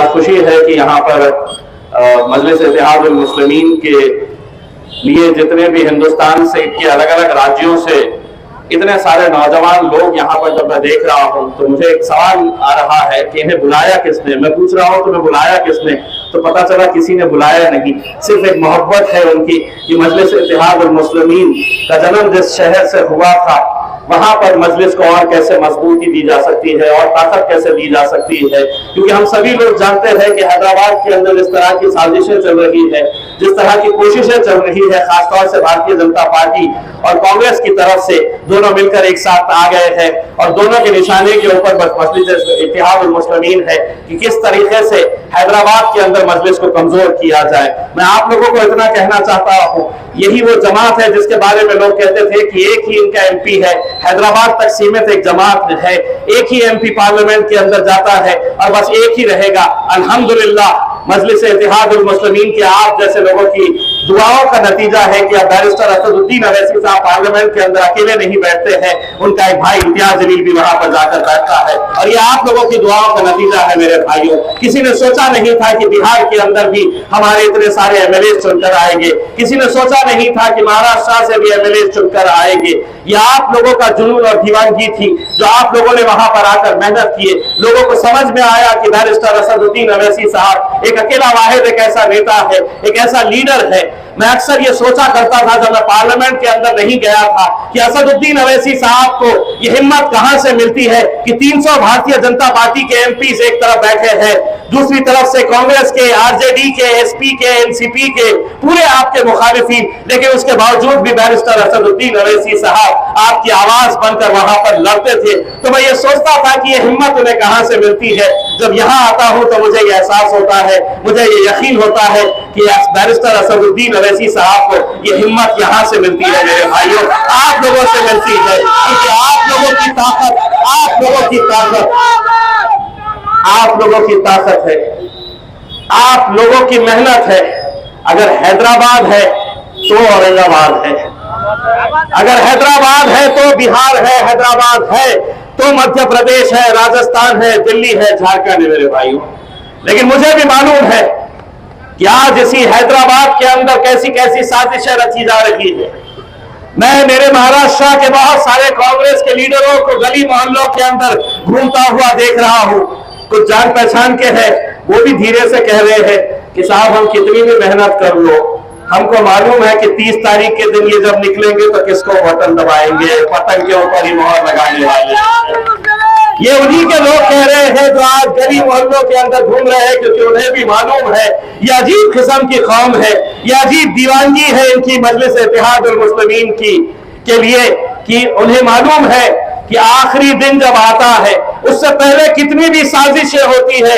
آج خوشی ہے کہ یہاں پر مجلس اتحاد المسلمین کے لیے جتنے بھی ہندوستان سے کے الگ الگ راجیوں سے اتنے سارے نوجوان لوگ یہاں پر جب میں دیکھ رہا ہوں تو مجھے ایک سوال آ رہا ہے کہ انہیں بلایا کس نے. میں پوچھ رہا ہوں تو میں بلایا کس نے, تو پتہ چلا کسی نے بلایا نہیں, صرف ایک محبت ہے ان کی کہ مجلس اتحاد المسلمین کا جنم جس شہر سے ہوا تھا وہاں پر مجلس کو اور کیسے مضبوطی دی جا سکتی ہے اور طاقت کیسے دی جا سکتی ہے, کیونکہ ہم سبھی لوگ جانتے ہیں کہ حیدرآباد کے اندر جس طرح کی سازشیں چل رہی ہے, جس طرح کی کوششیں چل رہی ہے, خاص طور سے بھارتیہ جنتا پارٹی اور کانگریس کی طرف سے دونوں مل کر ایک ساتھ آ گئے ہیں اور دونوں کے نشانے کے اوپر مجلس اتحاد المسلمین ہے کہ کس طریقے سے حیدرآباد کے اندر مجلس کو کمزور کیا جائے. میں آپ لوگوں کو اتنا کہنا چاہتا ہوں, یہی وہ جماعت ہے جس کے بارے میں لوگ کہتے تھے کہ ایک ہی ان کا ایم پی ہے, حیدرآباد تک سیمت ایک جماعت ہے, ایک ہی ایم پی پارلیمنٹ کے اندر جاتا ہے اور بس ایک ہی رہے گا. الحمدللہ مجلس اتحاد المسلمین کے آپ جیسے لوگوں کی دعاؤں کا نتیجہ ہے کہ اب بیرسٹر اسد الدین اویسی صاحب پارلیمنٹ کے اندر اکیلے نہیں بیٹھتے ہیں, ان کا ایک بھائی امتیاز جلیل بھی وہاں پر جا کر بیٹھتا ہے, اور یہ آپ لوگوں کی دعاؤں کا نتیجہ ہے میرے بھائیوں. کسی نے سوچا نہیں تھا کہ بہار کے اندر بھی ہمارے اتنے سارے ایم ایل اے چن کر آئیں گے, کسی نے سوچا نہیں تھا کہ مہاراشٹر سے بھی ایم ایل اے چن کر آئیں گے. یہ آپ لوگوں کا جنون اور دیوانگی تھی جو آپ لوگوں نے وہاں پر آ کر محنت کیے. لوگوں کو سمجھ میں آیا کہ بیرسٹر اسد الدین اویسی صاحب ایک اکیلا واحد ایک ایسا نیتا ہے, ایک ایسا لیڈر ہے. میں اکثر یہ سوچا کرتا تھا جب میں پارلیمنٹ کے اندر نہیں گیا تھا کہ اسد الدین اویسی صاحب کو یہ ہمت کہاں سے ملتی ہے کہ 300 بھارتیہ جنتا پارٹی کے ایم پیز ایک طرف بیٹھے ہیں, دوسری طرف سے کانگریس کے, آر جے ڈی کے, ایس پی کے, این سی پی کے, پورے آپ کے مخالفین, لیکن اس کے باوجود بھی بیرسٹر اسد الدین اویسی صاحب آپ کی آواز بن کر وہاں پر لڑتے تھے. تو میں یہ سوچتا تھا کہ یہ ہمت انہیں کہاں سے ملتی ہے. جب یہاں آتا ہوں تو مجھے یہ احساس ہوتا ہے, مجھے یہ یقین ہوتا ہے کہ بیرسٹر اسد الدین اویسی صاحب کو یہ ہمت یہاں سے ملتی ہے میرے بھائیوں, آپ لوگوں سے ملتی ہے, کیونکہ آپ لوگوں کی طاقت, آپ لوگوں کی طاقت, آپ لوگوں کی طاقت ہے, آپ لوگوں کی محنت ہے. اگر حیدرآباد ہے تو اورنگ آباد ہے, اگر حیدرآباد ہے تو بہار ہے, حیدرآباد ہے تو مدھیہ پردیش ہے, راجستھان ہے, دلی ہے, جھارکھنڈ ہے میرے بھائیوں. لیکن مجھے بھی معلوم ہے کہ آج اسی حیدرآباد کے اندر کیسی کیسی سازشیں رچی جا رہی ہے. میں میرے مہاراشٹر کے بہت سارے کانگریس کے لیڈروں کو گلی محلوں کے اندر گھومتا ہوا دیکھ رہا ہوں. کچھ جان پہچان کے ہیں, وہ بھی دھیرے سے کہہ رہے ہیں کہ صاحب ہم کتنی بھی محنت کر لو, ہم کو معلوم ہے کہ 30 تاریخ کے دن یہ جب نکلیں گے تو کس کو بٹن دبائیں گے, پتنگ کے اوپر ہی مہر لگانے والے. یہ انہی کے لوگ کہہ رہے ہیں جو آج گلی محلوں کے اندر گھوم رہے ہیں, کیونکہ انہیں بھی معلوم ہے یہ عجیب قسم کی قوم ہے, یہ عجیب دیوانگی ہے ان کی مجلس اتحاد المسلمین کی کے لیے, کہ انہیں معلوم ہے کہ آخری دن جب آتا ہے اس سے پہلے کتنی بھی سازشیں ہوتی ہے,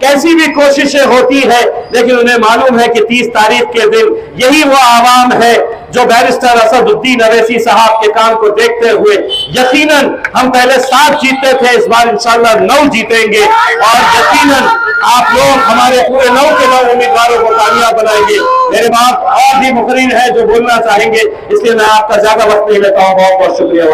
کیسی بھی کوششیں ہوتی ہے, لیکن انہیں معلوم ہے کہ 30 تاریخ کے دن یہی وہ عوام ہے جو بیرسٹر اسد الدین اویسی صاحب کے کام کو دیکھتے ہوئے یقیناً ہم پہلے 7 جیتتے تھے, اس بار انشاءاللہ 9 جیتیں گے, اور یقیناً آپ لوگ ہمارے پورے 9 کے 9 امیدواروں کو کامیاب بنائیں گے. میرے باپ اور بھی مقرر ہے جو بولنا چاہیں گے, اس لیے میں آپ کا زیادہ وقت نہیں لیتا ہوں. بہت بہت شکریہ.